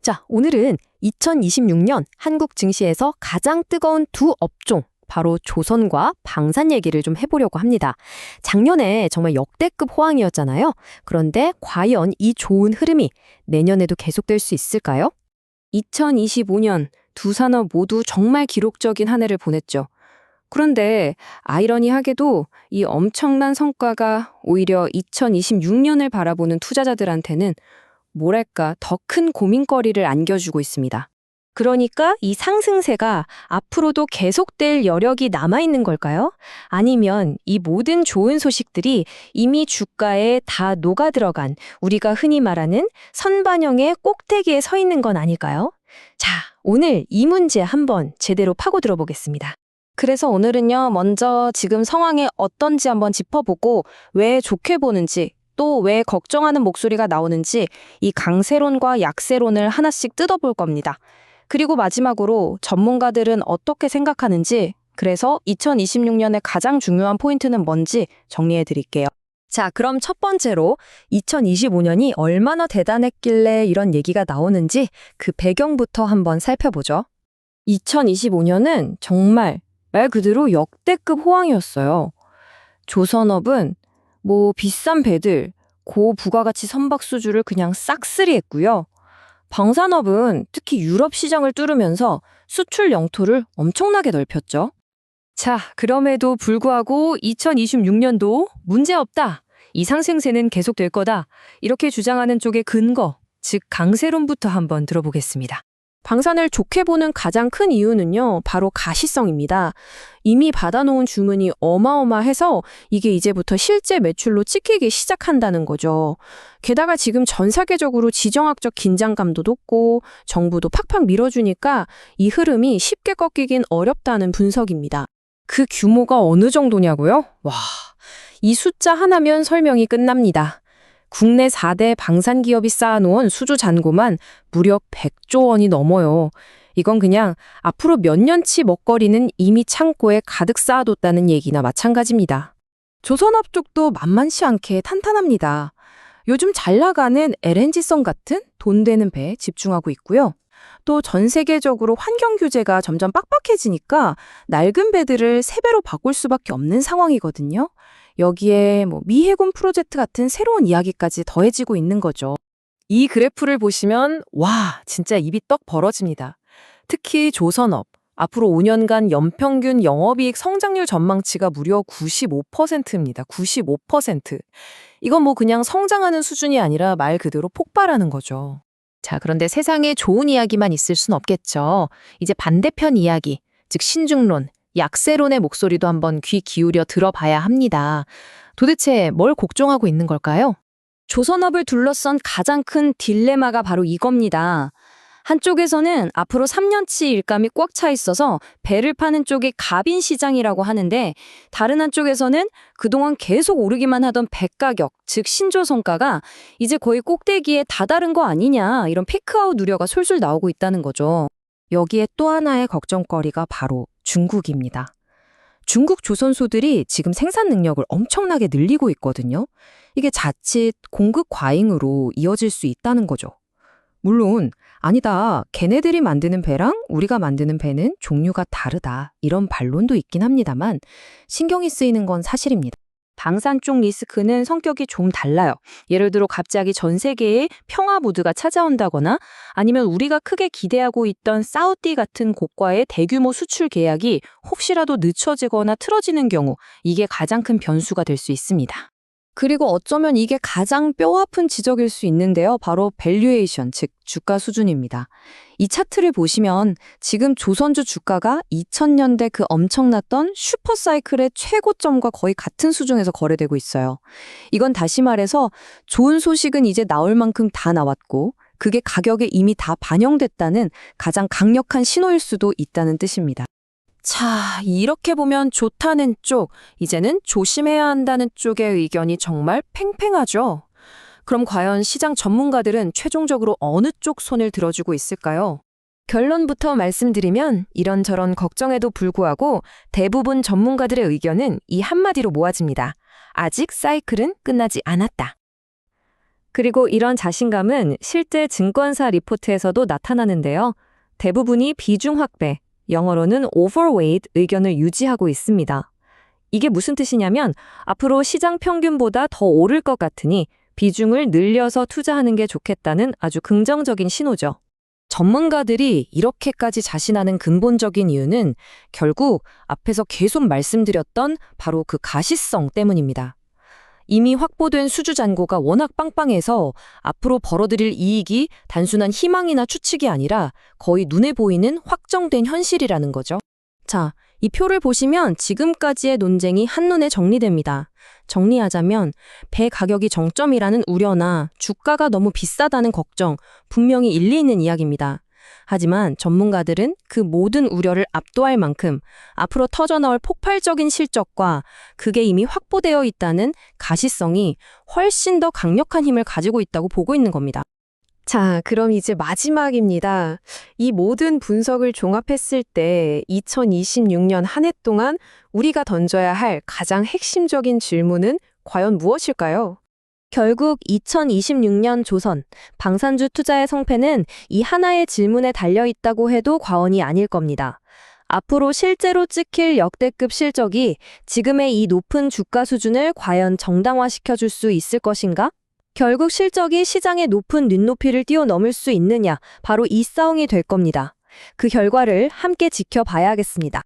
자, 오늘은 2026년 한국 증시에서 가장 뜨거운 두 업종, 바로 조선과 방산 얘기를 좀 해보려고 합니다. 작년에 정말 역대급 호황이었잖아요. 그런데 과연 이 좋은 흐름이 내년에도 계속될 수 있을까요? 2025년 두 산업 모두 정말 기록적인 한 해를 보냈죠. 그런데 아이러니하게도 이 엄청난 성과가 오히려 2026년을 바라보는 투자자들한테는 뭐랄까 더 큰 고민거리를 안겨주고 있습니다. 그러니까 이 상승세가 앞으로도 계속될 여력이 남아있는 걸까요? 아니면 이 모든 좋은 소식들이 이미 주가에 다 녹아들어간 우리가 흔히 말하는 선반영의 꼭대기에 서 있는 건 아닐까요? 자, 오늘 이 문제 한번 제대로 파고들어 보겠습니다. 그래서 오늘은요, 먼저 지금 상황이 어떤지 한번 짚어보고 왜 좋게 보는지 또 왜 걱정하는 목소리가 나오는지 이 강세론과 약세론을 하나씩 뜯어볼 겁니다. 그리고 마지막으로 전문가들은 어떻게 생각하는지, 그래서 2026년의 가장 중요한 포인트는 뭔지 정리해 드릴게요. 자, 그럼 첫 번째로 2025년이 얼마나 대단했길래 이런 얘기가 나오는지 그 배경부터 한번 살펴보죠. 2025년은 정말 말 그대로 역대급 호황이었어요. 조선업은 비싼 배들, 고부가가치 선박수주를 그냥 싹쓸이 했고요. 방산업은 특히 유럽 시장을 뚫으면서 수출 영토를 엄청나게 넓혔죠. 자, 그럼에도 불구하고 2026년도 문제없다. 이 상승세는 계속될 거다. 이렇게 주장하는 쪽의 근거, 즉 강세론부터 한번 들어보겠습니다. 방산을 좋게 보는 가장 큰 이유는요, 바로 가시성입니다. 이미 받아놓은 주문이 어마어마해서 이게 이제부터 실제 매출로 찍히기 시작한다는 거죠. 게다가 지금 전 세계적으로 지정학적 긴장감도 높고 정부도 팍팍 밀어주니까 이 흐름이 쉽게 꺾이긴 어렵다는 분석입니다. 그 규모가 어느 정도냐고요? 와, 이 숫자 하나면 설명이 끝납니다. 국내 4대 방산기업이 쌓아놓은 수주 잔고만 무려 100조 원이 넘어요. 이건 그냥 앞으로 몇 년치 먹거리는 이미 창고에 가득 쌓아뒀다는 얘기나 마찬가지입니다. 조선업 쪽도 만만치 않게 탄탄합니다. 요즘 잘 나가는 LNG성 같은 돈 되는 배에 집중하고 있고요. 또 전 세계적으로 환경 규제가 점점 빡빡해지니까 낡은 배들을 새 배로 바꿀 수밖에 없는 상황이거든요. 여기에 미해군 프로젝트 같은 새로운 이야기까지 더해지고 있는 거죠. 이 그래프를 보시면 와, 진짜 입이 떡 벌어집니다. 특히 조선업, 앞으로 5년간 연평균 영업이익 성장률 전망치가 무려 95%입니다. 95%. 이건 그냥 성장하는 수준이 아니라 말 그대로 폭발하는 거죠. 자, 그런데 세상에 좋은 이야기만 있을 순 없겠죠. 이제 반대편 이야기, 즉 신중론, 약세론의 목소리도 한번 귀 기울여 들어봐야 합니다. 도대체 뭘 걱정하고 있는 걸까요? 조선업을 둘러싼 가장 큰 딜레마가 바로 이겁니다. 한쪽에서는 앞으로 3년치 일감이 꽉 차 있어서 배를 파는 쪽이 갑인 시장이라고 하는데, 다른 한쪽에서는 그동안 계속 오르기만 하던 배 가격, 즉 신조성가가 이제 거의 꼭대기에 다다른 거 아니냐, 이런 피크아웃 우려가 솔솔 나오고 있다는 거죠. 여기에 또 하나의 걱정거리가 바로 중국입니다. 중국 조선소들이 지금 생산 능력을 엄청나게 늘리고 있거든요. 이게 자칫 공급 과잉으로 이어질 수 있다는 거죠. 물론 아니다, 걔네들이 만드는 배랑 우리가 만드는 배는 종류가 다르다, 이런 반론도 있긴 합니다만 신경이 쓰이는 건 사실입니다. 방산 쪽 리스크는 성격이 좀 달라요. 예를 들어 갑자기 전 세계에 평화 무드가 찾아온다거나, 아니면 우리가 크게 기대하고 있던 사우디 같은 고가의 대규모 수출 계약이 혹시라도 늦춰지거나 틀어지는 경우, 이게 가장 큰 변수가 될 수 있습니다. 그리고 어쩌면 이게 가장 뼈아픈 지적일 수 있는데요. 바로 밸류에이션, 즉 주가 수준입니다. 이 차트를 보시면 지금 조선주 주가가 2000년대 그 엄청났던 슈퍼사이클의 최고점과 거의 같은 수준에서 거래되고 있어요. 이건 다시 말해서 좋은 소식은 이제 나올 만큼 다 나왔고 그게 가격에 이미 다 반영됐다는 가장 강력한 신호일 수도 있다는 뜻입니다. 자, 이렇게 보면 좋다는 쪽, 이제는 조심해야 한다는 쪽의 의견이 정말 팽팽하죠. 그럼 과연 시장 전문가들은 최종적으로 어느 쪽 손을 들어주고 있을까요? 결론부터 말씀드리면 이런저런 걱정에도 불구하고 대부분 전문가들의 의견은 이 한마디로 모아집니다. 아직 사이클은 끝나지 않았다. 그리고 이런 자신감은 실제 증권사 리포트에서도 나타나는데요. 대부분이 비중 확대, 영어로는 overweight 의견을 유지하고 있습니다. 이게 무슨 뜻이냐면 앞으로 시장 평균보다 더 오를 것 같으니 비중을 늘려서 투자하는 게 좋겠다는 아주 긍정적인 신호죠. 전문가들이 이렇게까지 자신하는 근본적인 이유는 결국 앞에서 계속 말씀드렸던 바로 그 가시성 때문입니다. 이미 확보된 수주 잔고가 워낙 빵빵해서 앞으로 벌어들일 이익이 단순한 희망이나 추측이 아니라 거의 눈에 보이는 확정된 현실이라는 거죠. 자, 이 표를 보시면 지금까지의 논쟁이 한눈에 정리됩니다. 정리하자면 배 가격이 정점이라는 우려나 주가가 너무 비싸다는 걱정, 분명히 일리 있는 이야기입니다. 하지만 전문가들은 그 모든 우려를 압도할 만큼 앞으로 터져나올 폭발적인 실적과 그게 이미 확보되어 있다는 가시성이 훨씬 더 강력한 힘을 가지고 있다고 보고 있는 겁니다. 자, 그럼 이제 마지막입니다. 이 모든 분석을 종합했을 때 2026년 한 해 동안 우리가 던져야 할 가장 핵심적인 질문은 과연 무엇일까요? 결국 2026년 조선, 방산주 투자의 성패는 이 하나의 질문에 달려있다고 해도 과언이 아닐 겁니다. 앞으로 실제로 찍힐 역대급 실적이 지금의 이 높은 주가 수준을 과연 정당화시켜줄 수 있을 것인가? 결국 실적이 시장의 높은 눈높이를 뛰어넘을 수 있느냐, 바로 이 싸움이 될 겁니다. 그 결과를 함께 지켜봐야겠습니다.